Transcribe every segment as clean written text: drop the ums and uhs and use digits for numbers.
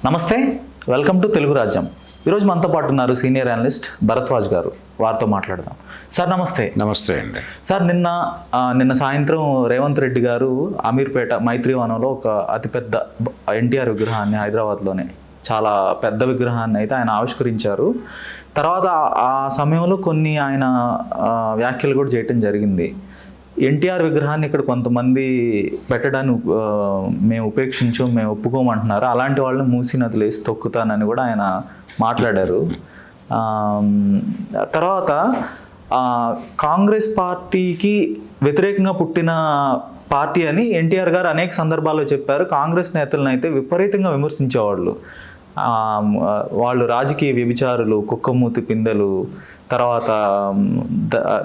నమస్తే, welcome to Telugu రాజ్యం. ఈరోజు మనతో పాటు ఉన్నారు సీనియర్ అనలిస్ట్ భరద్వాజ్ గారు. వారితో మాట్లాడదాం. సార్ నమస్తే. నమస్తే అండి. సార్ నిన్న సాయంత్రం రేవంత్ రెడ్డి గారు అమీర్పేట మైత్రివనంలో ఒక అతిపెద్ద ఎన్టీఆర్ విగ్రహాన్ని, హైదరాబాద్లోనే చాలా పెద్ద విగ్రహాన్ని అయితే ఆయన ఆవిష్కరించారు. తర్వాత ఆ సమయంలో కొన్ని ఆయన వ్యాఖ్యలు కూడా చేయటం జరిగింది. ఎన్టీఆర్ విగ్రహాన్ని ఇక్కడ కొంతమంది పెట్టడానికి మేము మేము ఒప్పుకోమంటున్నారు, అలాంటి వాళ్ళని మూసి నదిలేసి తొక్కుతానని కూడా ఆయన మాట్లాడారు. తర్వాత కాంగ్రెస్ పార్టీకి వ్యతిరేకంగా పుట్టిన పార్టీ అని ఎన్టీఆర్ గారు అనేక సందర్భాల్లో చెప్పారు. కాంగ్రెస్ నేతలను అయితే విపరీతంగా విమర్శించేవాళ్ళు. వాళ్ళు రాజకీయ వ్యభిచారులు, కుక్కమూతి పిందెలు, తర్వాత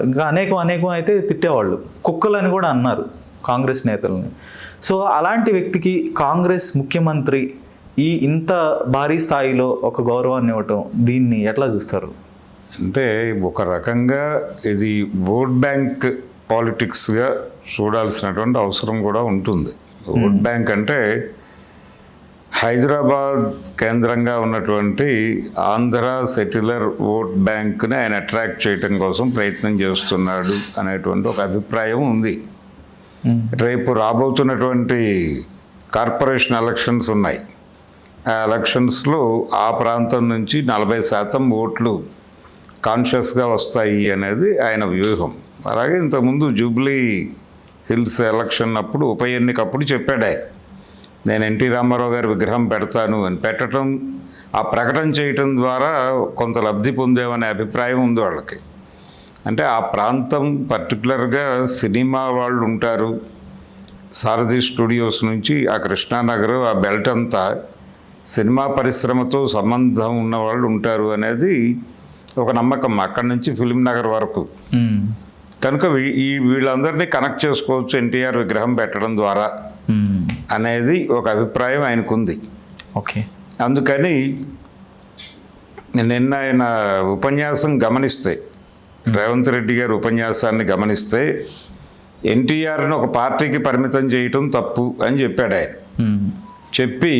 ఇంకా అనేకం అయితే తిట్టేవాళ్ళు. కుక్కలని కూడా అన్నారు కాంగ్రెస్ నేతల్ని. సో అలాంటి వ్యక్తికి కాంగ్రెస్ ముఖ్యమంత్రి ఇంత భారీ స్థాయిలో ఒక గౌరవాన్ని ఇవ్వటం, దీన్ని ఎట్లా చూస్తారు? అంటే ఒక రకంగా ఇది ఓట్ బ్యాంక్ పాలిటిక్స్గా చూడాల్సినటువంటి అవసరం కూడా ఉంటుంది. ఓట్ బ్యాంక్ అంటే హైదరాబాద్ కేంద్రంగా ఉన్నటువంటి ఆంధ్ర సెటిలర్ ఓట్ బ్యాంక్ని ఆయన అట్రాక్ట్ చేయటం కోసం ప్రయత్నం చేస్తున్నాడు అనేటువంటి ఒక అభిప్రాయం ఉంది. రేపు రాబోతున్నటువంటి కార్పొరేషన్ ఎలక్షన్స్ ఉన్నాయి. ఆ ఎలక్షన్స్లో ఆ ప్రాంతం నుంచి 40% ఓట్లు కాన్షియస్గా వస్తాయి అనేది ఆయన వ్యూహం. అలాగే ఇంతకుముందు జూబ్లీ హిల్స్ ఎలక్షన్ అప్పుడు, ఉప ఎన్నికప్పుడు చెప్పాడు ఆయన, నేను ఎన్టీ రామారావు గారి విగ్రహం పెడతాను అని. పెట్టడం, ఆ ప్రకటన చేయటం ద్వారా కొంత లబ్ధి పొందేమనే అభిప్రాయం ఉంది వాళ్ళకి. అంటే ఆ ప్రాంతం పర్టికులర్గా సినిమా వాళ్ళు ఉంటారు. సారథి స్టూడియోస్ నుంచి ఆ కృష్ణానగర్, ఆ బెల్ట్ అంతా సినిమా పరిశ్రమతో సంబంధం ఉన్న వాళ్ళు ఉంటారు అనేది ఒక నమ్మకం, అక్కడి నుంచి ఫిలిం నగర్ వరకు. కనుక వీళ్ళందరినీ కనెక్ట్ చేసుకోవచ్చు ఎన్టీఆర్ విగ్రహం పెట్టడం ద్వారా అనేది ఒక అభిప్రాయం ఆయనకుంది. ఓకే. అందుకని నిన్న ఆయన ఉపన్యాసం గమనిస్తే, రేవంత్ రెడ్డి గారి ఉపన్యాసాన్ని గమనిస్తే, ఎన్టీఆర్ని ఒక పార్టీకి పరిమితం చేయటం తప్పు అని చెప్పాడు ఆయన. చెప్పి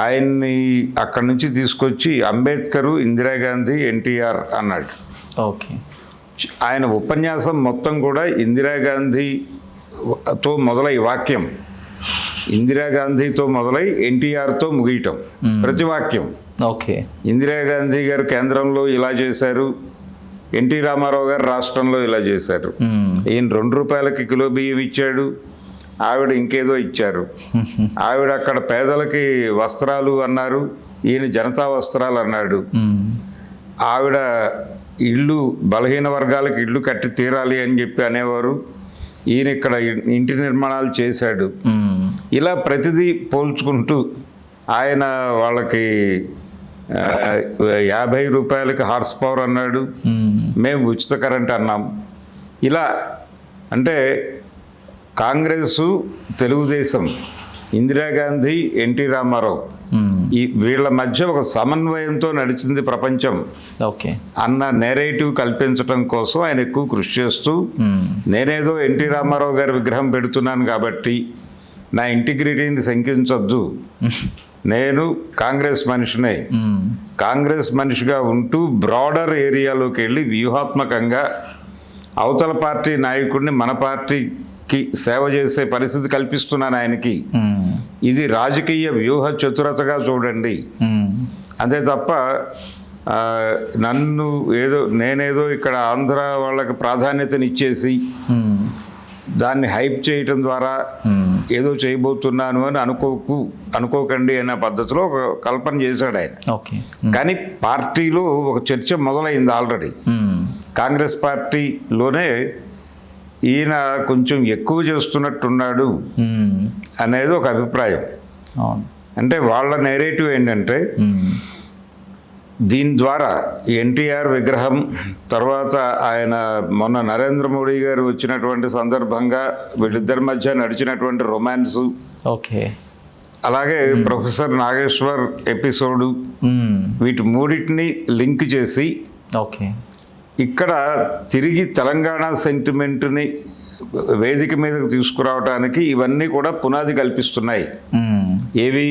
ఆయన్ని అక్కడి నుంచి తీసుకొచ్చి అంబేద్కరు, ఇందిరాగాంధీ, ఎన్టీఆర్ అన్నాడు. ఓకే. ఆయన ఉపన్యాసం మొత్తం కూడా ఇందిరాగాంధీతో మొదలై వాక్యం, ఇందిరాగాంధీతో మొదలై ఎన్టీఆర్తో ముగియటం ప్రతి వాక్యం. ఓకే. ఇందిరాగాంధీ గారు కేంద్రంలో ఇలా చేశారు, ఎన్టీ రామారావు గారు రాష్ట్రంలో ఇలా చేశారు. ఈయన 2 రూపాయలకి కిలో బియ్యం ఇచ్చాడు, ఆవిడ ఇంకేదో ఇచ్చారు. ఆవిడ అక్కడ పేదలకి వస్త్రాలు అన్నారు, ఈయన జనతా వస్త్రాలు అన్నాడు. ఆవిడ ఇళ్ళు బలహీన వర్గాలకు ఇళ్ళు కట్టి తీరాలి అని చెప్పి అనేవారు, ఈయన ఇక్కడ ఇంటి నిర్మాణాలు చేశాడు. ఇలా ప్రతిదీ పోల్చుకుంటూ ఆయన వాళ్ళకి 50 రూపాయలకి హార్స్ పవర్ అన్నాడు, మేము ఉచిత కరెంట్ అన్నాం. ఇలా అంటే కాంగ్రెసు, తెలుగుదేశం, ఇందిరాగాంధీ, ఎన్టీ రామారావు వీళ్ళ మధ్య ఒక సమన్వయంతో నడిచింది ప్రపంచం. ఓకే. అన్న నేరేటివ్ కల్పించడం కోసం ఆయన ఎక్కువ కృషి చేస్తూ, నేనేదో ఎన్టీ రామారావు గారి విగ్రహం పెడుతున్నాను కాబట్టి నా ఇంటిగ్రిటీని శంకించొద్దు, నేను కాంగ్రెస్ మనిషినే, కాంగ్రెస్ మనిషిగా ఉంటూ బ్రాడర్ ఏరియాలోకి వెళ్ళి వ్యూహాత్మకంగా అవతల పార్టీ నాయకుడిని మన పార్టీకి సేవ చేసే పరిస్థితి కల్పిస్తున్నాను ఆయనకి. ఇది రాజకీయ వ్యూహ చతురతగా చూడండి, అంతే తప్ప నేనేదో ఇక్కడ ఆంధ్ర వాళ్ళకి ప్రాధాన్యతనిచ్చేసి దాన్ని హైప్ చేయటం ద్వారా ఏదో చేయబోతున్నాను అని అనుకోకండి అనే పద్ధతిలో ఒక కల్పన చేశాడు ఆయన. కానీ పార్టీలో ఒక చర్చ మొదలైంది ఆల్రెడీ. కాంగ్రెస్ పార్టీలోనే ఈయన కొంచెం ఎక్కువ చేస్తున్నట్టున్నాడు అనేది ఒక అభిప్రాయం. అంటే వాళ్ళ నేరేటివ్ ఏంటంటే, దీని ద్వారా ఎన్టీఆర్ విగ్రహం తర్వాత ఆయన మొన్న నరేంద్ర మోడీ గారు వచ్చినటువంటి సందర్భంగా వీళ్ళిద్దరి మధ్య నడిచినటువంటి రొమాన్స్, ఓకే, అలాగే ప్రొఫెసర్ నాగేశ్వర్ ఎపిసోడు, వీటి మూడింటిని లింక్ చేసి ఓకే ఇక్కడ తిరిగి తెలంగాణ సెంటిమెంట్ని వేదిక మీదకు తీసుకురావడానికి ఇవన్నీ కూడా పునాది కల్పిస్తున్నాయి. ఏవి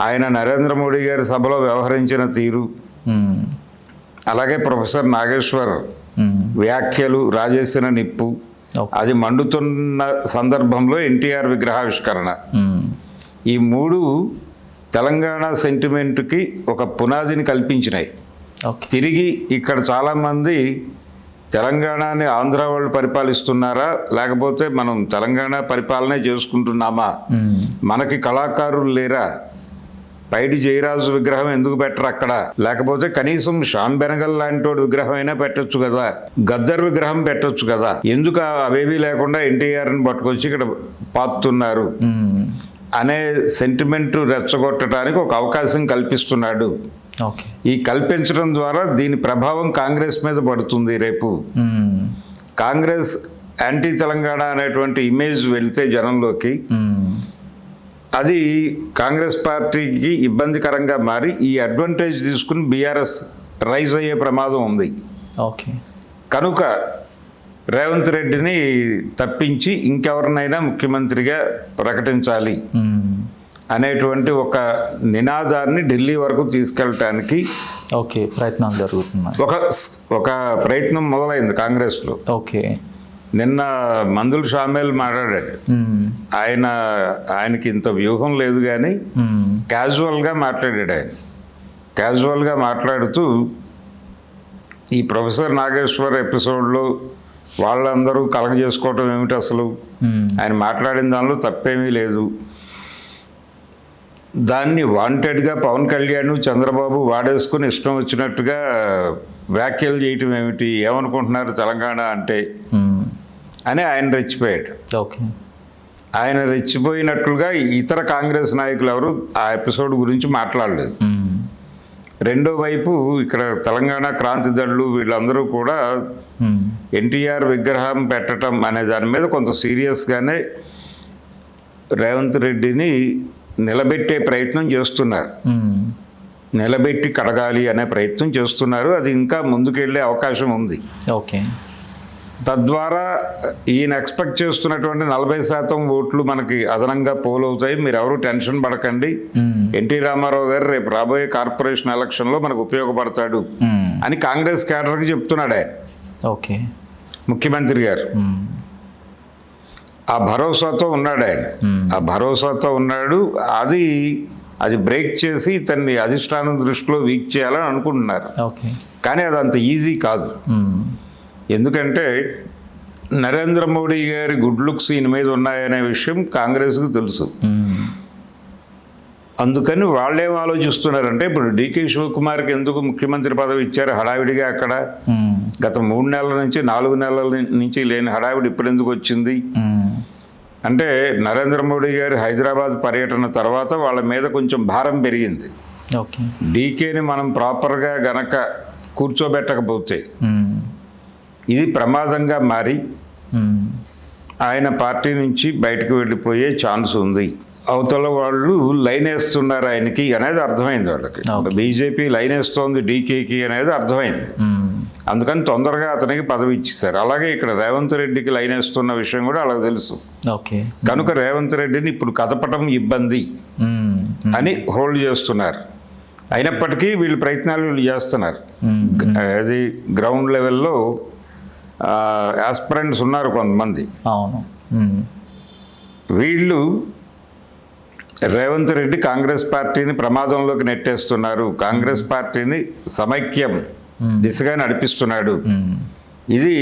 ఆయన నరేంద్ర మోడీ గారి సభలో వ్యవహరించిన తీరు, అలాగే ప్రొఫెసర్ నాగేశ్వర్ వ్యాఖ్యలు, రాజేసిన నిప్పు, అది మండుతున్న సందర్భంలో ఎన్టీఆర్ విగ్రహావిష్కరణ, ఈ మూడు తెలంగాణ సెంటిమెంట్కి ఒక పునాదిని కల్పించినాయి. తిరిగి ఇక్కడ చాలామంది తెలంగాణని ఆంధ్ర వాళ్ళు పరిపాలిస్తున్నారా, లేకపోతే మనం తెలంగాణ పరిపాలనే చేసుకుంటున్నామా, మనకి కళాకారులు లేరా, పైడి జయరాజు విగ్రహం ఎందుకు పెట్టరు అక్కడ, లేకపోతే కనీసం శ్యామ్ బెనగల్ లాంటి వాడు విగ్రహం అయినా పెట్టొచ్చు కదా, గద్దర్ విగ్రహం పెట్టొచ్చు కదా, ఎందుకు అవేవీ లేకుండా ఎన్టీఆర్ని పట్టుకొచ్చి ఇక్కడ పాతున్నారు అనే సెంటిమెంట్ రెచ్చగొట్టడానికి ఒక అవకాశం కల్పిస్తున్నాడు. ఈ కల్పించడం ద్వారా దీని ప్రభావం కాంగ్రెస్ మీద పడుతుంది. రేపు కాంగ్రెస్ యాంటీ తెలంగాణ అనేటువంటి ఇమేజ్ వెళ్తే జనంలోకి, అది కాంగ్రెస్ పార్టీకి ఇబ్బందికరంగా మారి ఈ అడ్వాంటేజ్ తీసుకుని బీఆర్ఎస్ రైజ్ అయ్యే ప్రమాదం ఉంది. కనుక రేవంత్ రెడ్డిని తప్పించి ఇంకెవరినైనా ముఖ్యమంత్రిగా ప్రకటించాలి అనేటువంటి ఒక నినాదాన్ని ఢిల్లీ వరకు తీసుకెళ్ళటానికి ప్రయత్నాలు జరుగుతున్నాయి. ఒక ప్రయత్నం మొదలైంది కాంగ్రెస్లో. నిన్న మందుల షామేల్ మాట్లాడాడు. ఆయనకి ఇంత వ్యూహం లేదు కానీ క్యాజువల్గా మాట్లాడాడు. క్యాజువల్గా మాట్లాడుతూ ఈ ప్రొఫెసర్ నాగేశ్వర్ ఎపిసోడ్లో వాళ్ళందరూ కలగజేసుకోవటం ఏమిటి, అసలు ఆయన మాట్లాడిన దానిలో తప్పేమీ లేదు, దాన్ని వాంటెడ్గా పవన్ కళ్యాణ్ చంద్రబాబు వాడేసుకుని ఇష్టం వచ్చినట్టుగా వ్యాఖ్యలు చేయటం ఏమిటి, ఏమనుకుంటున్నారు తెలంగాణ అంటే అని ఆయన రెచ్చిపోయాడు. ఆయన రెచ్చిపోయినట్లుగా ఇతర కాంగ్రెస్ నాయకులు ఎవరు ఆ ఎపిసోడ్ గురించి మాట్లాడలేదు. రెండో వైపు ఇక్కడ తెలంగాణ క్రాంతి దళులు వీళ్ళందరూ కూడా ఎన్టీఆర్ విగ్రహం పెట్టడం అనే దాని మీద కొంత సీరియస్గానే రేవంత్ రెడ్డిని నిలబెట్టే ప్రయత్నం చేస్తున్నారు. నిలబెట్టి కడగాలి అనే ప్రయత్నం చేస్తున్నారు. అది ఇంకా ముందుకెళ్ళే అవకాశం ఉంది. తద్వారా ఈయన ఎక్స్పెక్ట్ చేస్తున్నటువంటి 40% ఓట్లు మనకి అదనంగా పోల్ అవుతాయి, మీరు ఎవరు టెన్షన్ పడకండి, ఎన్టీ రామారావు గారు రేపు రాబోయే కార్పొరేషన్ ఎలక్షన్లో మనకు ఉపయోగపడతాడు అని కాంగ్రెస్ క్యాడర్కి చెప్తున్నాడు ఆయన. ముఖ్యమంత్రి గారు ఆ భరోసాతో ఉన్నాడు. ఆయన ఆ భరోసాతో ఉన్నాడు. అది బ్రేక్ చేసి తన్ని అధిష్టానం దృష్టిలో వీక్ చేయాలని అనుకుంటున్నారు. కానీ అది అంత ఈజీ కాదు. ఎందుకంటే నరేంద్ర మోడీ గారి గుడ్ లుక్స్ ఈయన మీద ఉన్నాయనే విషయం కాంగ్రెస్కు తెలుసు. అందుకని వాళ్ళేం ఆలోచిస్తున్నారంటే, ఇప్పుడు డీకే శివకుమార్కి ఎందుకు ముఖ్యమంత్రి పదవి ఇచ్చారు హడావిడిగా, అక్కడ గత 3 నెలల నుంచి 4 నెలల నుంచి లేని హడావిడి ఇప్పుడు ఎందుకు వచ్చింది అంటే, నరేంద్ర మోడీ గారి హైదరాబాద్ పర్యటన తర్వాత వాళ్ళ మీద కొంచెం భారం పెరిగింది. డీకేని మనం ప్రాపర్గా గనక కూర్చోబెట్టకపోతే ఇది ప్రమాదంగా మారి ఆయన పార్టీ నుంచి బయటకు వెళ్ళిపోయే ఛాన్స్ ఉంది. అవతల వాళ్ళు లైన్ వేస్తున్నారు ఆయనకి అనేది అర్థమైంది వాళ్ళకి. బీజేపీ లైన్ వేస్తోంది డీకేకి అనేది అర్థమైంది. అందుకని తొందరగా అతనికి పదవి ఇచ్చేశారు. అలాగే ఇక్కడ రేవంత్ రెడ్డికి లైన్ వేస్తున్న విషయం కూడా వాళ్ళకి తెలుసు. కనుక రేవంత్ రెడ్డిని ఇప్పుడు కదపటం ఇబ్బంది అని హోల్డ్ చేస్తున్నారు. అయినప్పటికీ వీళ్ళు ప్రయత్నాలు చేస్తున్నారు. అది గ్రౌండ్ లెవెల్లో ఆస్పిరెంట్స్ ఉన్నారు కొంతమంది. వీళ్ళు రేవంత్ రెడ్డి కాంగ్రెస్ పార్టీని ప్రమాదంలోకి నెట్టేస్తున్నారు, కాంగ్రెస్ పార్టీని సమైక్యం దిశగా నడిపిస్తున్నాడు. ఇది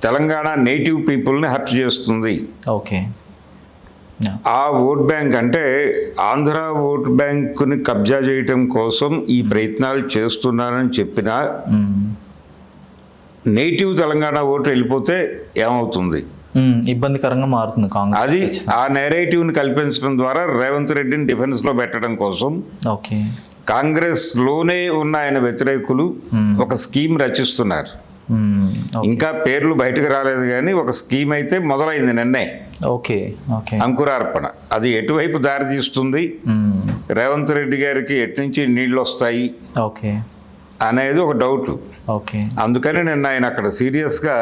తెలంగాణ నేటివ్ పీపుల్ని హర్ట్ చేస్తుంది. ఆ ఓట్ బ్యాంక్ అంటే ఆంధ్ర ఓట్ బ్యాంకుని కబ్జా చేయటం కోసం ఈ ప్రయత్నాలు చేస్తున్నారని చెప్పినా నేటివ్ తెలంగాణ ఓటు వెళ్ళిపోతే ఏమవుతుంది, ఇబ్బందికరంగా మారుతుంది. అది ఆ నేరేటివ్ని కల్పించడం ద్వారా రేవంత్ రెడ్డిని డిఫెన్స్లో పెట్టడం కోసం కాంగ్రెస్లోనే ఉన్న ఆయన వ్యతిరేకులు ఒక స్కీమ్ రచిస్తున్నారు. ఇంకా పేర్లు బయటకు రాలేదు కానీ ఒక స్కీమ్ అయితే మొదలైంది నిన్నే. అంకురార్పణ. అది ఎటువైపు దారి తీస్తుంది, రేవంత్ రెడ్డి గారికి ఎట్నుంచి నీళ్ళు వస్తాయి అనేది ఒక డౌట్. అందుకని నిన్న ఆయన అక్కడ సీరియస్గా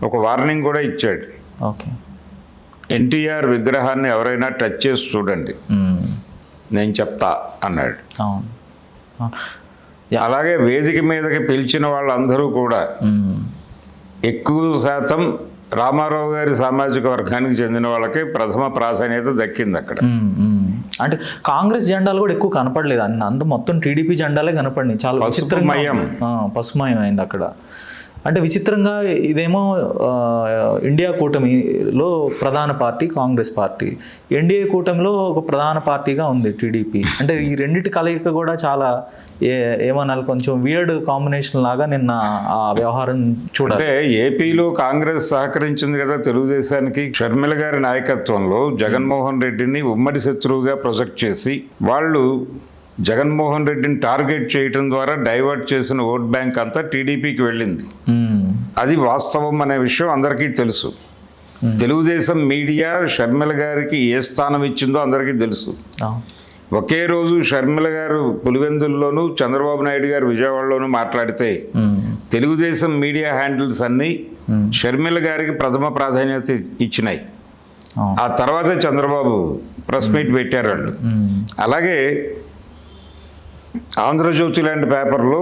ఒక వార్నింగ్ కూడా ఇచ్చాడు. ఎన్టీఆర్ విగ్రహాన్ని ఎవరైనా టచ్ చేసి చూడండి, నేను చెప్తా అన్నాడు. అవును. అలాగే వేదిక మీదకి పిలిచిన వాళ్ళందరూ కూడా ఎక్కువ శాతం రామారావు గారి సామాజిక వర్గానికి చెందిన వాళ్ళకి ప్రథమ ప్రాధాన్యత దక్కింది అక్కడ. అంటే కాంగ్రెస్ జెండాలు కూడా ఎక్కువ కనపడలేదు, అంత మొత్తం టీడీపీ జెండాలే కనపడినాయి. చాలా పసుమయం అయింది అక్కడ. అంటే విచిత్రంగా ఇదేమో ఇండియా కూటమిలో ప్రధాన పార్టీ కాంగ్రెస్ పార్టీ, ఎన్డీఏ కూటమిలో ఒక ప్రధాన పార్టీగా ఉంది టీడీపీ. అంటే ఈ రెండింటి కలయిక కూడా చాలా ఏమనాలి, కొంచెం వియర్డ్ కాంబినేషన్ లాగా నిన్న ఆ వ్యవహారం చూడాలి. అంటే ఏపీలో కాంగ్రెస్ సహకరించింది కదా తెలుగుదేశానికి. షర్మిల గారి నాయకత్వంలో జగన్మోహన్ రెడ్డిని ఉమ్మడి శత్రువుగా ప్రొజెక్ట్ చేసి వాళ్ళు జగన్మోహన్ రెడ్డిని టార్గెట్ చేయటం ద్వారా డైవర్ట్ చేసిన ఓట్ బ్యాంక్ అంతా టీడీపీకి వెళ్ళింది. అది వాస్తవం అనే విషయం అందరికీ తెలుసు. తెలుగుదేశం మీడియా షర్మిల గారికి ఏ స్థానం ఇచ్చిందో అందరికీ తెలుసు. ఒకే రోజు షర్మిల గారు పులివెందుల్లోనూ చంద్రబాబు నాయుడు గారు విజయవాడలోనూ మాట్లాడితే తెలుగుదేశం మీడియా హ్యాండిల్స్ అన్నీ షర్మిల గారికి ప్రథమ ప్రాధాన్యత ఇచ్చినాయి. ఆ తర్వాత చంద్రబాబు ప్రెస్ మీట్ పెట్టారు వాళ్ళు. అలాగే ఆంధ్రజ్యోతి లాంటి పేపర్లో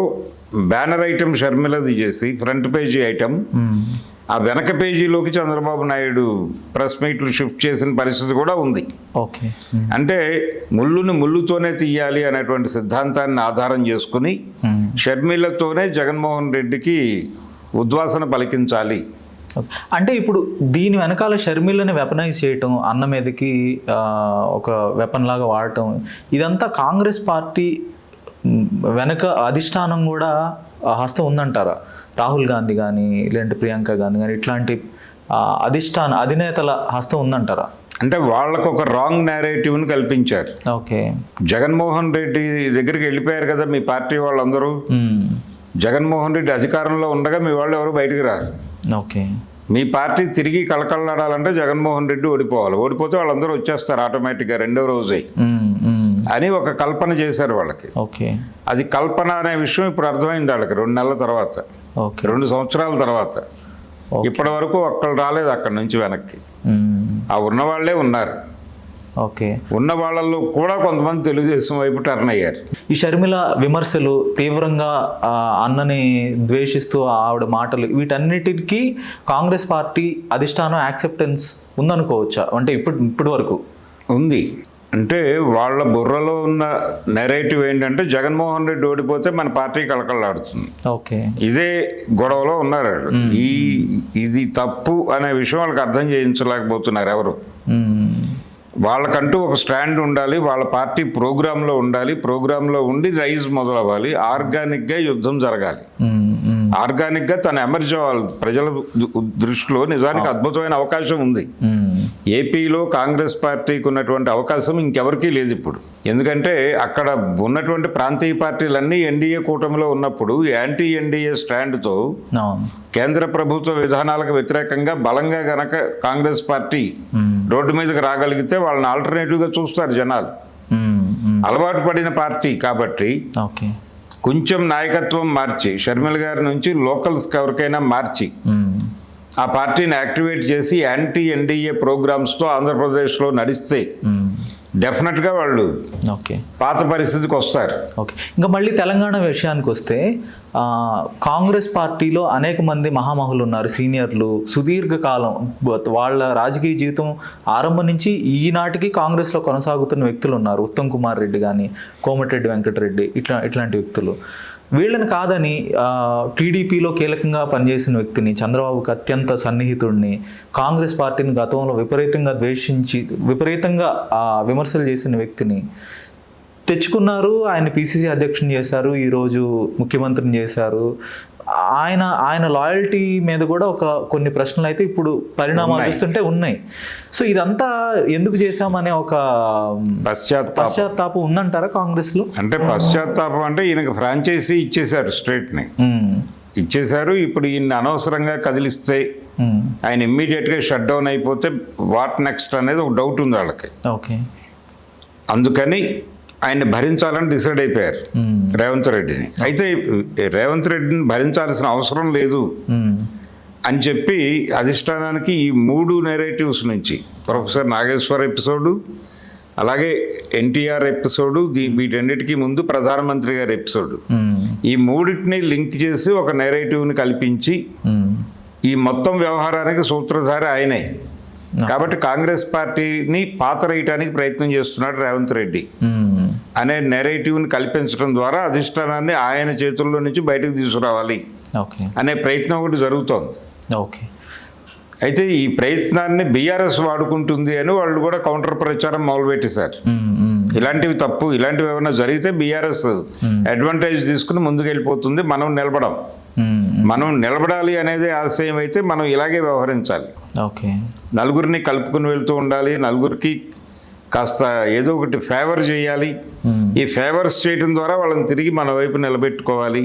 బ్యానర్ ఐటమ్ షర్మిలది చేసి ఫ్రంట్ పేజీ ఐటమ్, ఆ వెనక పేజీలోకి చంద్రబాబు నాయుడు ప్రెస్ మీట్లు షిఫ్ట్ చేసిన పరిస్థితి కూడా ఉంది. ఓకే. అంటే ముళ్ళుని ముళ్ళుతోనే తీయాలి అనేటువంటి సిద్ధాంతాన్ని ఆధారం చేసుకుని షర్మిలతోనే జగన్మోహన్ రెడ్డికి ఉద్వాసన పలికించాలి. అంటే ఇప్పుడు దీని వెనకాల షర్మిలని వెపనైజ్ చేయటం, అన్న మీదకి ఒక వెపన్ లాగా వాడటం, ఇదంతా కాంగ్రెస్ పార్టీ వెనక అధిష్టానం కూడా హస్తం ఉందంటారా? రాహుల్ గాంధీ కానీ లేదంటే ప్రియాంక గాంధీ కానీ ఇట్లాంటి అధినేతల హస్తం ఉందంటారా? అంటే వాళ్ళకు ఒక రాంగ్ నేరేటివ్ని కల్పించారు. ఓకే. జగన్మోహన్ రెడ్డి దగ్గరికి వెళ్ళిపోయారు కదా మీ పార్టీ వాళ్ళందరూ. జగన్మోహన్ రెడ్డి అధికారంలో ఉండగా మీ వాళ్ళు ఎవరు బయటికి రారు. ఓకే. మీ పార్టీ తిరిగి కలకలాడాలంటే జగన్మోహన్ రెడ్డి ఓడిపోవాలి. ఓడిపోతే వాళ్ళందరూ వచ్చేస్తారు ఆటోమేటిక్గా రెండో రోజే అని ఒక కల్పన చేశారు వాళ్ళకి. ఓకే. అది కల్పన అనే విషయం ఇప్పుడు అర్థమైంది వాళ్ళకి 2 నెలల తర్వాత, 2 సంవత్సరాల తర్వాత. ఇప్పటి వరకు ఒక్కళ్ళు రాలేదు అక్కడి నుంచి వెనక్కి. ఆ ఉన్నవాళ్లే ఉన్నారు. ఓకే. ఉన్న వాళ్ళల్లో కూడా కొంతమంది తెలుగుదేశం వైపు టర్న్ అయ్యారు. ఈ షర్మిల విమర్శలు తీవ్రంగా అన్నని ద్వేషిస్తూ ఆవిడ మాటలు, వీటన్నిటికీ కాంగ్రెస్ పార్టీ అధిష్టానం యాక్సెప్టెన్స్ ఉందనుకోవచ్చా? అంటే ఇప్పటి వరకు ఉంది. అంటే వాళ్ళ బుర్రలో ఉన్న నెరేటివ్ ఏంటంటే జగన్మోహన్ రెడ్డి ఓడిపోతే మన పార్టీ కలకలాడుతుంది. ఓకే. ఇదే గొడవలో ఉన్నారు. ఇది తప్పు అనే విషయం వాళ్ళకి అర్థం చేయించలేకపోతున్నారు ఎవరు. వాళ్ళకంటూ ఒక స్టాండ్ ఉండాలి, వాళ్ళ పార్టీ ప్రోగ్రాంలో ఉండాలి, ప్రోగ్రాంలో ఉండి రైజ్ మొదలవ్వాలి, ఆర్గానిక్గా యుద్ధం జరగాలి, ఆర్గానిక్గా తను ఎమర్జ్ అవ్వాలి. ప్రజల దృష్టిలో నిజానికి అద్భుతమైన అవకాశం ఉంది. ఏపీలో కాంగ్రెస్ పార్టీకి ఉన్నటువంటి అవకాశం ఇంకెవరికీ లేదు ఇప్పుడు. ఎందుకంటే అక్కడ ఉన్నటువంటి ప్రాంతీయ పార్టీలన్నీ ఎన్డీఏ కూటమిలో ఉన్నప్పుడు యాంటీ ఎన్డీఏ స్టాండ్తో కేంద్ర ప్రభుత్వ విధానాలకు వ్యతిరేకంగా బలంగా గనక కాంగ్రెస్ పార్టీ రోడ్డు మీదకి రాగలిగితే వాళ్ళని ఆల్టర్నేటివ్గా చూస్తారు జనాలు. అలవాటు పడిన పార్టీ కాబట్టి కొంచెం నాయకత్వం మార్చి షర్మిల గారి నుంచి లోకల్స్కి ఎవరికైనా మార్చి ఆ పార్టీని యాక్టివేట్ చేసి యాంటీ ఎన్డీఏ ప్రోగ్రామ్స్తో ఆంధ్రప్రదేశ్లో నడిస్తే డెఫినెట్గా వాళ్ళు పాత పరిస్థితికి వస్తారు. ఓకే. ఇంకా మళ్ళీ తెలంగాణ విషయానికి వస్తే కాంగ్రెస్ పార్టీలో అనేక మంది మహామహులు ఉన్నారు, సీనియర్లు, సుదీర్ఘకాలం వాళ్ళ రాజకీయ జీవితం ఆరంభం నుంచి ఈనాటికి కాంగ్రెస్లో కొనసాగుతున్న వ్యక్తులు ఉన్నారు. ఉత్తమ్ కుమార్ రెడ్డి కానీ, కోమటిరెడ్డి వెంకటరెడ్డి, ఇట్లాంటి వ్యక్తులు. వీళ్ళని కాదని టీడీపీలో కీలకంగా పనిచేసిన వ్యక్తిని, చంద్రబాబుకి అత్యంత సన్నిహితుడిని, కాంగ్రెస్ పార్టీని గతంలో విపరీతంగా ద్వేషించి విపరీతంగా విమర్శలు చేసిన వ్యక్తిని తెచ్చుకున్నారు. ఆయన పిసిసి అధ్యక్షుని చేశారు, ఈరోజు ముఖ్యమంత్రిని చేశారు. ఆయన లాయల్టీ మీద కూడా కొన్ని ప్రశ్నలు అయితే ఇప్పుడు పరిణామాలు చూస్తుంటే ఉన్నాయి. సో ఇదంతా ఎందుకు చేశామనే ఒక పశ్చాత్తాపం ఉందంటారా కాంగ్రెస్లో? అంటే పశ్చాత్తాపం అంటే ఈయనకు ఫ్రాంచైజీ ఇచ్చేశారు, స్టేట్ని ఇచ్చేశారు. ఇప్పుడు ఈయన అనవసరంగా కదిలిస్తే ఆయన ఇమ్మీడియట్గా షట్ డౌన్ అయిపోతే వాట్ నెక్స్ట్ అనేది ఒక డౌట్ ఉంది వాళ్ళకి. ఓకే. అందుకని ఆయన్ని భరించాలని డిసైడ్ అయిపోయారు రేవంత్ రెడ్డిని. అయితే రేవంత్ రెడ్డిని భరించాల్సిన అవసరం లేదు అని చెప్పి అధిష్టానానికి ఈ 3 నెరేటివ్స్ నుంచి ప్రొఫెసర్ నాగేశ్వర్ ఎపిసోడు, అలాగే ఎన్టీఆర్ ఎపిసోడు, వీటన్నిటికీ ముందు ప్రధానమంత్రి గారి ఎపిసోడు, ఈ మూడింటిని లింక్ చేసి ఒక నెరేటివ్ని కల్పించి ఈ మొత్తం వ్యవహారానికి సూత్రధారి ఆయనే. కాబట్టి కాంగ్రెస్ పార్టీని పాతరేయటానికి ప్రయత్నం చేస్తున్నాడు రేవంత్ రెడ్డి అనే నెరేటివ్ని కల్పించడం ద్వారా అధిష్టానాన్ని ఆయన చేతుల్లో నుంచి బయటకు తీసుకురావాలి అనే ప్రయత్నం ఒకటి జరుగుతోంది. ఓకే. అయితే ఈ ప్రయత్నాన్ని బీఆర్ఎస్ వాడుకుంటుంది అని వాళ్ళు కూడా కౌంటర్ ప్రచారం మొదలుపెట్టేశారు. ఇలాంటివి తప్పు, ఇలాంటివి ఏమైనా జరిగితే బీఆర్ఎస్ అడ్వాంటేజ్ తీసుకుని ముందుకెళ్ళిపోతుంది, మనం నిలబడాలి అనేది ఆశయం అయితే మనం ఇలాగే వ్యవహరించాలి. ఓకే. నలుగురిని కలుపుకుని వెళ్తూ ఉండాలి, నలుగురికి కాస్త ఏదో ఒకటి ఫేవర్ చేయాలి. ఈ ఫేవర్స్ చేయడం ద్వారా వాళ్ళని తిరిగి మన వైపు నిలబెట్టుకోవాలి.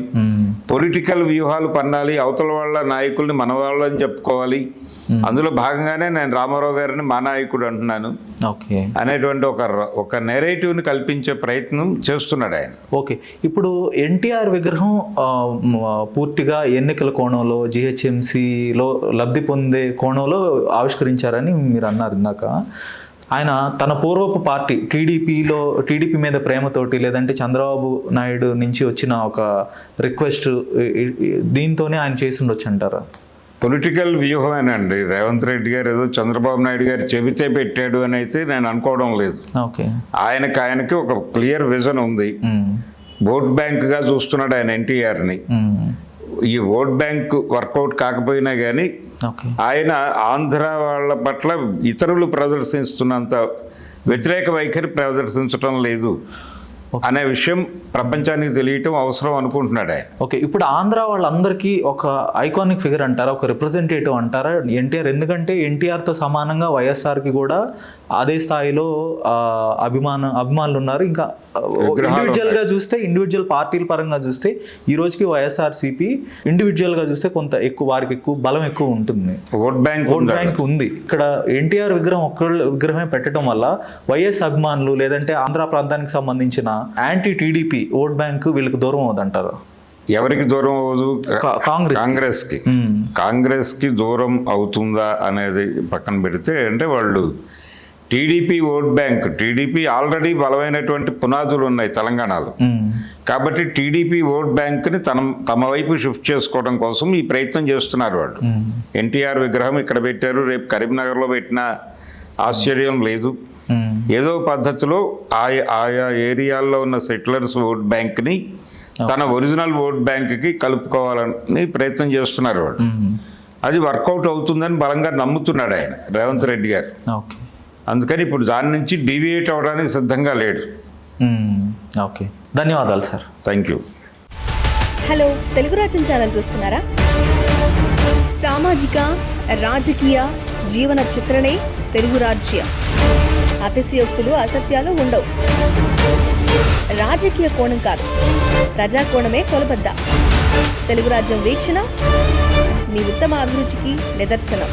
పొలిటికల్ వ్యూహాలు పన్నాలి, అవతల వాళ్ళ నాయకుల్ని మన వాళ్ళని చెప్పుకోవాలి. అందులో భాగంగానే నేను రామారావు గారిని మా నాయకుడు అంటున్నాను అనేటువంటి ఒక నెరేటివ్ని కల్పించే ప్రయత్నం చేస్తున్నాడు ఆయన. ఓకే. ఇప్పుడు ఎన్టీఆర్ విగ్రహం పూర్తిగా ఎన్నికల కోణంలో, జిహెచ్ఎంసీలో లబ్ధి పొందే కోణంలో ఆవిష్కరించారని మీరు అన్నారు ఇందాక. ఆయన తన పూర్వపు పార్టీ టీడీపీ మీద ప్రేమతోటి, లేదంటే చంద్రబాబు నాయుడు నుంచి వచ్చిన ఒక రిక్వెస్ట్, దీంతోనే ఆయన చేసి ఉండొచ్చు అంటారా? పొలిటికల్ వ్యూహమేనండి. రేవంత్ రెడ్డి గారు ఏదో చంద్రబాబు నాయుడు గారు చెబితే పెట్టాడు అని అయితే నేను అనుకోవడం లేదు. ఓకే. ఆయనకి ఒక క్లియర్ విజన్ ఉంది. ఓట్ బ్యాంక్గా చూస్తున్నాడు ఆయన ఎన్టీఆర్ని. ఈ ఓట్ బ్యాంక్ వర్కౌట్ కాకపోయినా కానీ ఆయన ఆంధ్ర వాళ్ళ పట్ల ఇతరులు ప్రదర్శిస్తున్నంత వ్యతిరేక వైఖరి ప్రదర్శించడం లేదు అనే విషయం ప్రపంచానికి తెలియటం అవసరం అనుకుంటున్నాడు ఆయన. ఓకే. ఇప్పుడు ఆంధ్ర వాళ్ళందరికీ ఒక ఐకానిక్ ఫిగర్ అంటారా, ఒక రిప్రజెంటేటివ్ అంటారా ఎన్టీఆర్? ఎందుకంటే ఎన్టీఆర్తో సమానంగా వైఎస్ఆర్కి కూడా అదే స్థాయిలో అభిమానులు ఉన్నారు. ఇంకా ఇండివిజువల్ పార్టీల పరంగా చూస్తే ఈ రోజుకి వైఎస్ఆర్సీపీ ఇండివిజువల్గా చూస్తే కొంత ఎక్కువ, వారికి ఎక్కువ బలం ఎక్కువ ఉంటుంది. ఓట్ బ్యాంక్ ఉంది. ఇక్కడ ఎన్టీఆర్ విగ్రహమే పెట్టడం వల్ల వైఎస్ అభిమానులు, లేదంటే ఆంధ్ర ప్రాంతానికి సంబంధించిన యాంటీ టీడీపీ ఓట్ బ్యాంక్ వీళ్ళకి దూరం అవుతుంటారు. ఎవరికి దూరం అవ్వదు? కాంగ్రెస్కి దూరం అవుతుందా అనేది పక్కన పెడితే, అంటే వాళ్ళు TDP vote bank, TDP already బలమైనటువంటి పునాదులు ఉన్నాయి తెలంగాణలో. కాబట్టి టీడీపీ ఓట్ బ్యాంక్ని తమ వైపు షిఫ్ట్ చేసుకోవడం కోసం ఈ ప్రయత్నం చేస్తున్నారు వాళ్ళు. ఎన్టీఆర్ విగ్రహం ఇక్కడ పెట్టారు, రేపు కరీంనగర్లో పెట్టినా ఆశ్చర్యం లేదు. ఏదో పద్ధతిలో ఆయా ఏరియాల్లో ఉన్న సెటిలర్స్ ఓట్ బ్యాంక్ని తన ఒరిజినల్ ఓట్ బ్యాంక్కి కలుపుకోవాలని ప్రయత్నం చేస్తున్నారు వాళ్ళు. అది వర్కౌట్ అవుతుందని బలంగా నమ్ముతున్నాడు ఆయన రేవంత్ రెడ్డి గారు. అందుకని ఇప్పుడు దాని నుంచి డీవియేట్ అవ్వడానికి సిద్ధంగా లేడు. ఓకే, ధన్యవాదాలు sir. Thank you. Hello, Telugu రాజ్యం ఛానల్ చూస్తున్నారా? సామాజిక, రాజకీయ, జీవన చిత్రణే తెలుగు రాజ్యం. అతిశయోక్తులు, అసత్యాలు ఉండవు. రాజకీయ కోణం కాదు, ప్రజా కోణమే కొలబద్ద. తెలుగు రాజ్యం వీక్షణ మీ ఉత్తమ అభిరుచికి నిదర్శనం.